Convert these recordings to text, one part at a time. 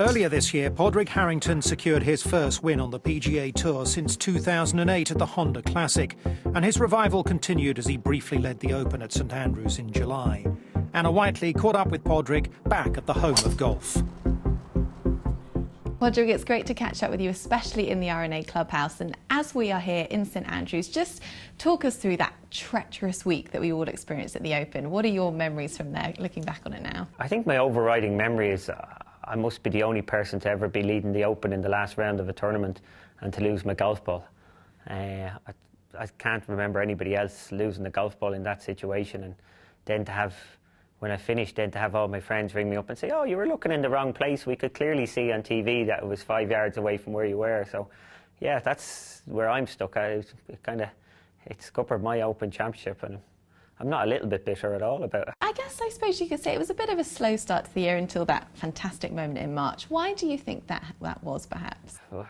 Earlier this year, Padraig Harrington secured his first win on the PGA Tour since 2008 at the Honda Classic, and his revival continued as he briefly led the Open at St Andrews in July. Anna Whiteley caught up with Padraig back at the home of golf. Padraig, it's great to catch up with you, especially in the R&A Clubhouse. And as we are here in St Andrews, just talk us through that treacherous week that we all experienced at the Open. What are your memories from there, looking back on it now? I think my overriding memory is I must be the only person to ever be leading the Open in the last round of a tournament and to lose my golf ball. I can't remember anybody else losing the golf ball in that situation, and then to have, when I finished, then to have all my friends ring me up and say, "Oh, you were looking in the wrong place. We could clearly see on TV that it was 5 yards away from where you were." So, yeah, that's where I'm stuck. It scuppered my Open Championship, and I'm not a little bit bitter at all about it. I suppose you could say it was a bit of a slow start to the year until that fantastic moment in March. Why do you think that was, perhaps? Well,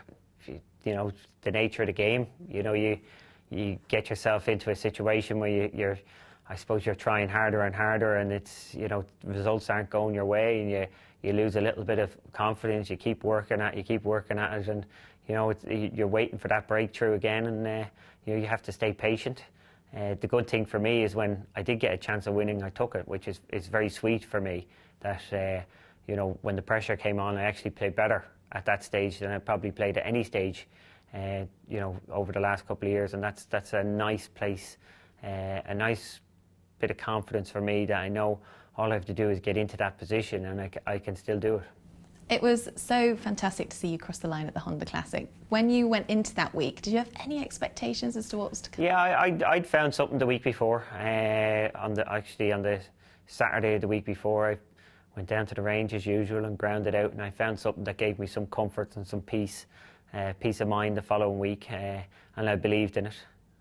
you know, the nature of the game. You know, you get yourself into a situation where you're I suppose you're trying harder and harder, and it's, you know, results aren't going your way, and you lose a little bit of confidence. You keep working at it, and you know, you're waiting for that breakthrough again, and you know, you have to stay patient. The good thing for me is when I did get a chance of winning, I took it, which is very sweet for me. That you know, when the pressure came on, I actually played better at that stage than I probably played at any stage, you know, over the last couple of years, and that's a nice place, a nice bit of confidence for me that I know all I have to do is get into that position, and I can still do it. It was so fantastic to see you cross the line at the Honda Classic. When you went into that week, did you have any expectations as to what was to come? Yeah, I'd found something the week before. On the Saturday of the week before, I went down to the range as usual and grounded out, and I found something that gave me some comfort and some peace of mind the following week, and I believed in it.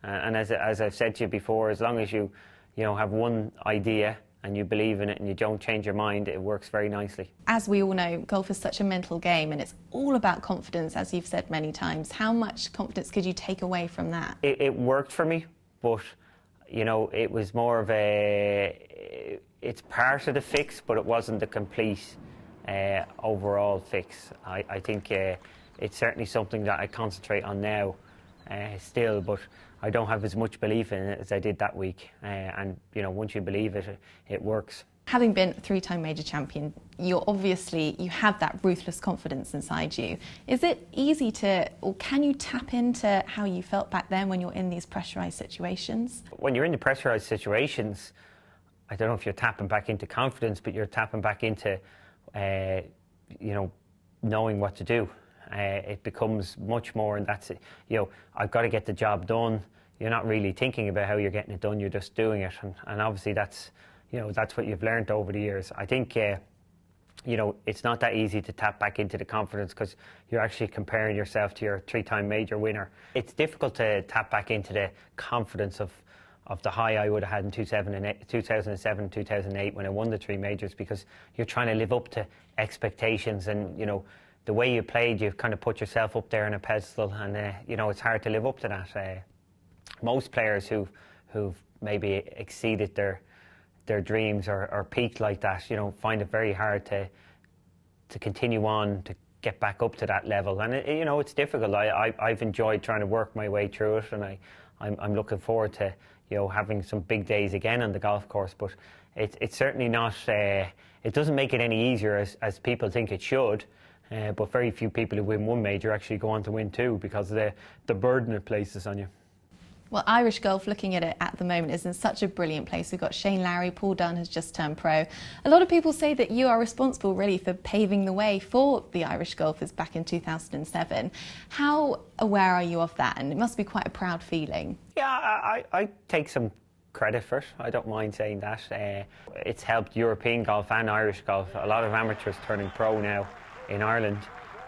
And as I've said to you before, as long as you know, have one idea and you believe in it and you don't change your mind, it works very nicely. As we all know, golf is such a mental game, and it's all about confidence, as you've said many times. How much confidence could you take away from that? It worked for me, but, you know, it was more of it's part of the fix, but it wasn't the complete overall fix. I think it's certainly something that I concentrate on now still, but I don't have as much belief in it as I did that week. And, you know, once you believe it, it works. Having been a three-time major champion, you have that ruthless confidence inside you. Is it easy or can you tap into how you felt back then when you're in these pressurised situations? When you're in the pressurised situations, I don't know if you're tapping back into confidence, but you're tapping back into, you know, knowing what to do. It becomes much more, and that's it. You know, I've got to get the job done. You're not really thinking about how you're getting it done. You're just doing it, and obviously that's, you know, that's what you've learned over the years. I think, you know, it's not that easy to tap back into the confidence because you're actually comparing yourself to your three-time major winner. It's difficult to tap back into the confidence of the high I would have had in 2007, 2008 when I won the three majors, because you're trying to live up to expectations, and, you know, the way you played, you've kind of put yourself up there on a pedestal, and you know, it's hard to live up to that. Most players who've maybe exceeded their dreams or peaked like that, you know, find it very hard to continue on, to get back up to that level. And you know, it's difficult. I've enjoyed trying to work my way through it, and I'm looking forward to, you know, having some big days again on the golf course. But it's certainly not. It doesn't make it any easier as people think it should. But very few people who win one major actually go on to win two, because of the burden it places on you. Well, Irish golf, looking at it at the moment, is in such a brilliant place. We've got Shane Lowry, Paul Dunne has just turned pro. A lot of people say that you are responsible really for paving the way for the Irish golfers back in 2007. How aware are you of that? And it must be quite a proud feeling. Yeah, I take some credit for it. I don't mind saying that. It's helped European golf and Irish golf. A lot of amateurs turning pro now in Ireland,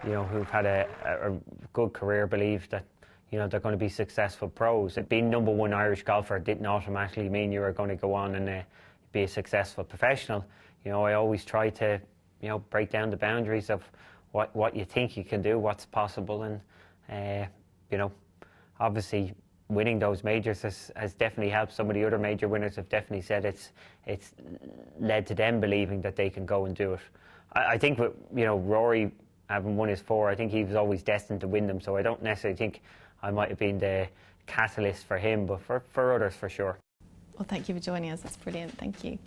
you know, who've had a good career, believe that, you know, they're going to be successful pros. Being #1 Irish golfer didn't automatically mean you were going to go on and be a successful professional. You know, I always try to, you know, break down the boundaries of what you think you can do, what's possible, and you know, obviously winning those majors has definitely helped. Some of the other major winners have definitely said it's led to them believing that they can go and do it. I think, you know, Rory having won his 4, I think he was always destined to win them, so I don't necessarily think I might have been the catalyst for him, but for others, for sure. Well, thank you for joining us. That's brilliant. Thank you.